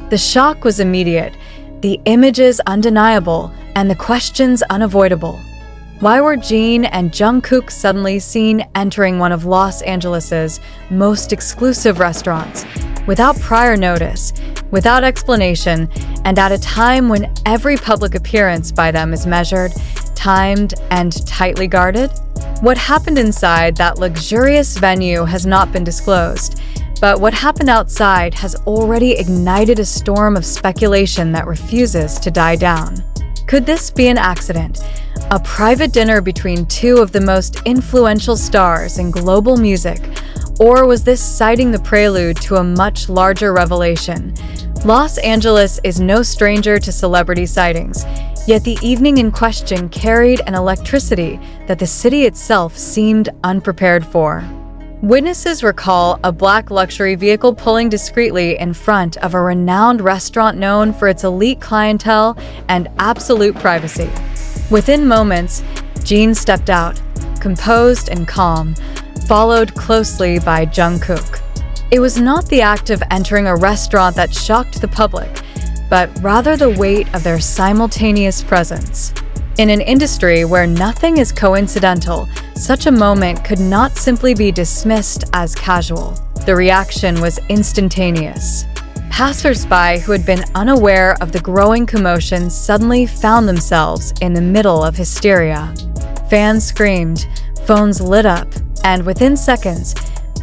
The shock was immediate, the images undeniable, and the questions unavoidable. Why were Jin and Jungkook suddenly seen entering one of Los Angeles' most exclusive restaurants, without prior notice, without explanation, and at a time when every public appearance by them is measured, timed, and tightly guarded? What happened inside that luxurious venue has not been disclosed, but what happened outside has already ignited a storm of speculation that refuses to die down. Could this be an accident? A private dinner between two of the most influential stars in global music? Or was this citing the prelude to a much larger revelation? Los Angeles is no stranger to celebrity sightings, yet the evening in question carried an electricity that the city itself seemed unprepared for. Witnesses recall a black luxury vehicle pulling discreetly in front of a renowned restaurant known for its elite clientele and absolute privacy. Within moments, Jin stepped out, composed and calm, followed closely by Jungkook. It was not the act of entering a restaurant that shocked the public, but rather the weight of their simultaneous presence. In an industry where nothing is coincidental, such a moment could not simply be dismissed as casual. The reaction was instantaneous. Passers-by who had been unaware of the growing commotion suddenly found themselves in the middle of hysteria. Fans screamed, phones lit up, and within seconds,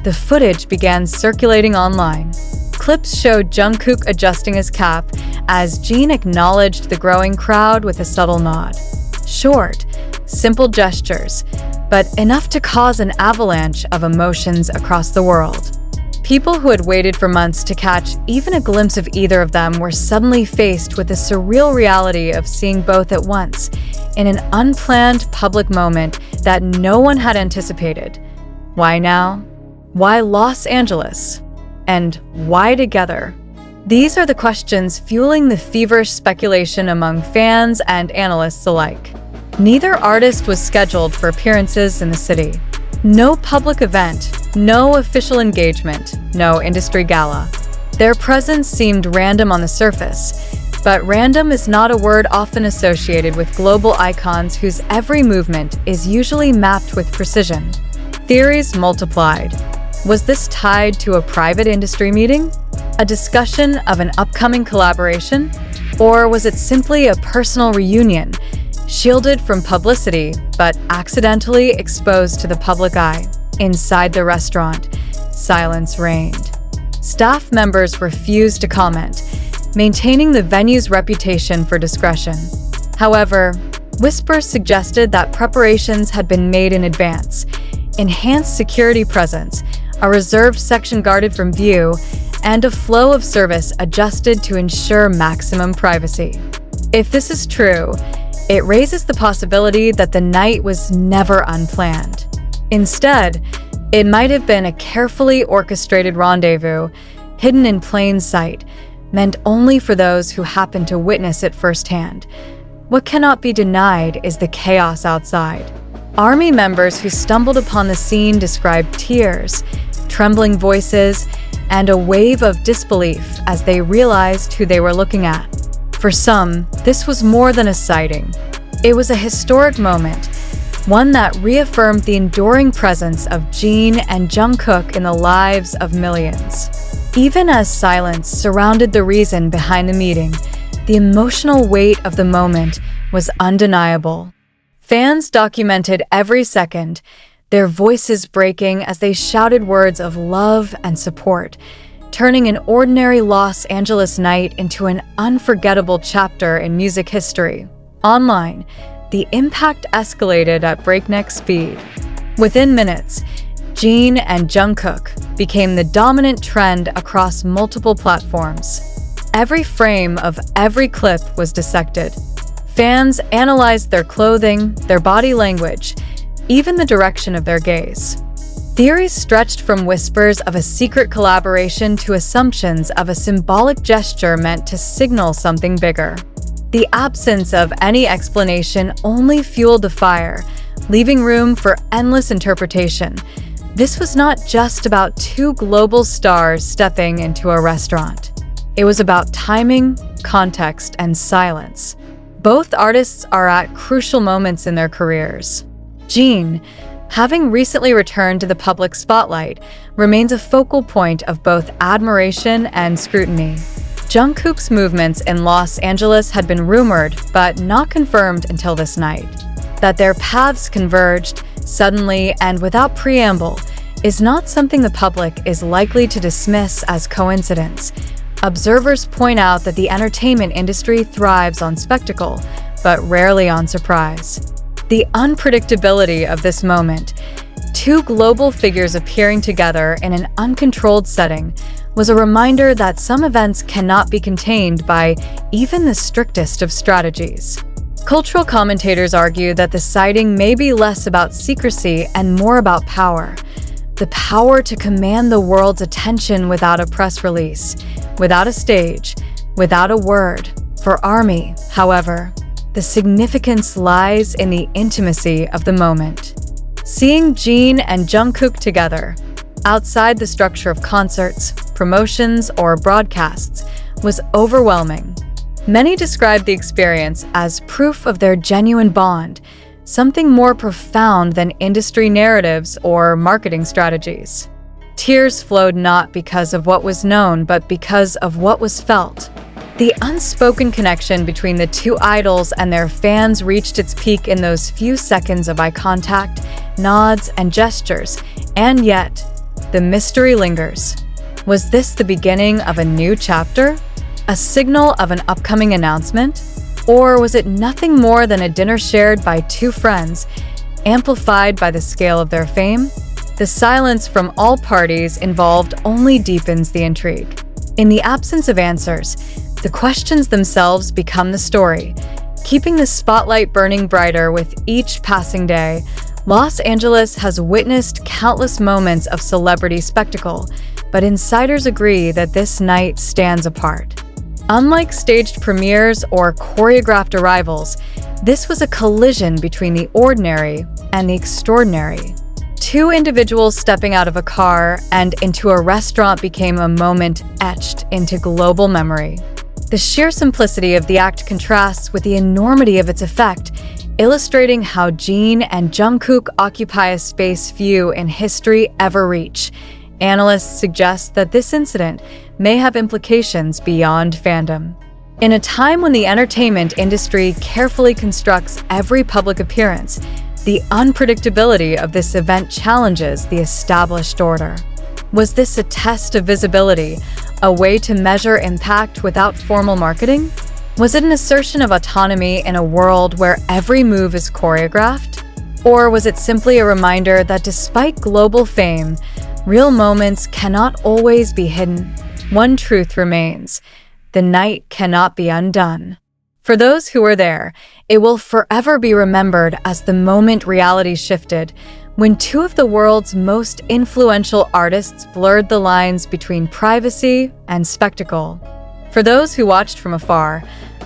the footage began circulating online. Clips showed Jungkook adjusting his cap as Jin acknowledged the growing crowd with a subtle nod. Short, simple gestures, but enough to cause an avalanche of emotions across the world. People who had waited for months to catch even a glimpse of either of them were suddenly faced with the surreal reality of seeing both at once, in an unplanned public moment that no one had anticipated. Why now? Why Los Angeles? And why together? These are the questions fueling the feverish speculation among fans and analysts alike. Neither artist was scheduled for appearances in the city. No public event, no official engagement, no industry gala. Their presence seemed random on the surface, but random is not a word often associated with global icons whose every movement is usually mapped with precision. Theories multiplied. Was this tied to a private industry meeting? A discussion of an upcoming collaboration? Or was it simply a personal reunion, shielded from publicity but accidentally exposed to the public eye? Inside the restaurant, silence reigned. Staff members refused to comment, maintaining the venue's reputation for discretion. However, whispers suggested that preparations had been made in advance. Enhanced security presence, a reserved section guarded from view, and a flow of service adjusted to ensure maximum privacy. If this is true, it raises the possibility that the night was never unplanned. Instead, it might have been a carefully orchestrated rendezvous, hidden in plain sight, meant only for those who happen to witness it firsthand. What cannot be denied is the chaos outside. Army members who stumbled upon the scene described tears, trembling voices, and a wave of disbelief as they realized who they were looking at. For some, this was more than a sighting. It was a historic moment, one that reaffirmed the enduring presence of Jin and Jungkook in the lives of millions. Even as silence surrounded the reason behind the meeting, the emotional weight of the moment was undeniable. Fans documented every second, their voices breaking as they shouted words of love and support, turning an ordinary Los Angeles night into an unforgettable chapter in music history. Online, the impact escalated at breakneck speed. Within minutes, Jin and Jungkook became the dominant trend across multiple platforms. Every frame of every clip was dissected. Fans analyzed their clothing, their body language, even the direction of their gaze. Theories stretched from whispers of a secret collaboration to assumptions of a symbolic gesture meant to signal something bigger. The absence of any explanation only fueled the fire, leaving room for endless interpretation. This was not just about two global stars stepping into a restaurant. It was about timing, context, and silence. Both artists are at crucial moments in their careers. Jin, having recently returned to the public spotlight, remains a focal point of both admiration and scrutiny. Jungkook's movements in Los Angeles had been rumored, but not confirmed until this night. That their paths converged, suddenly and without preamble, is not something the public is likely to dismiss as coincidence. Observers point out that the entertainment industry thrives on spectacle, but rarely on surprise. The unpredictability of this moment, two global figures appearing together in an uncontrolled setting, was a reminder that some events cannot be contained by even the strictest of strategies. Cultural commentators argue that the sighting may be less about secrecy and more about power. The power to command the world's attention without a press release, without a stage, without a word. For ARMY, however, the significance lies in the intimacy of the moment. Seeing Jin and Jungkook together, outside the structure of concerts, promotions, or broadcasts, was overwhelming. Many describe the experience as proof of their genuine bond, something more profound than industry narratives or marketing strategies. Tears flowed not because of what was known, but because of what was felt. The unspoken connection between the two idols and their fans reached its peak in those few seconds of eye contact, nods, and gestures, and yet, the mystery lingers. Was this the beginning of a new chapter? A signal of an upcoming announcement? Or was it nothing more than a dinner shared by two friends, amplified by the scale of their fame? The silence from all parties involved only deepens the intrigue. In the absence of answers, the questions themselves become the story. Keeping the spotlight burning brighter with each passing day, Los Angeles has witnessed countless moments of celebrity spectacle, but insiders agree that this night stands apart. Unlike staged premieres or choreographed arrivals, this was a collision between the ordinary and the extraordinary. Two individuals stepping out of a car and into a restaurant became a moment etched into global memory. The sheer simplicity of the act contrasts with the enormity of its effect, illustrating how Jin and Jungkook occupy a space few in history ever reach. Analysts suggest that this incident may have implications beyond fandom. In a time when the entertainment industry carefully constructs every public appearance, the unpredictability of this event challenges the established order. Was this a test of visibility, a way to measure impact without formal marketing? Was it an assertion of autonomy in a world where every move is choreographed? Or was it simply a reminder that despite global fame, real moments cannot always be hidden? One truth remains: the night cannot be undone. For those who were there, it will forever be remembered as the moment reality shifted, when two of the world's most influential artists blurred the lines between privacy and spectacle. For those who watched from afar,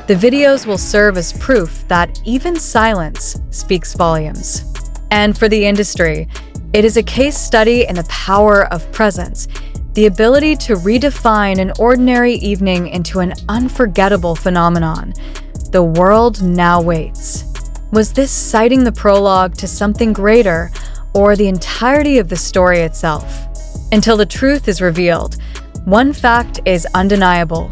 the videos will serve as proof that even silence speaks volumes. And for the industry, it is a case study in the power of presence, the ability to redefine an ordinary evening into an unforgettable phenomenon. The world now waits. Was this citing the prologue to something greater, or the entirety of the story itself? Until the truth is revealed, one fact is undeniable.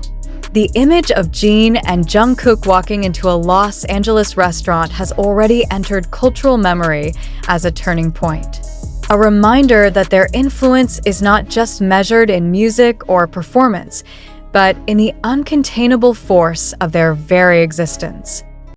The image of Jin and Jungkook walking into a Los Angeles restaurant has already entered cultural memory as a turning point. A reminder that their influence is not just measured in music or performance, but in the uncontainable force of their very existence.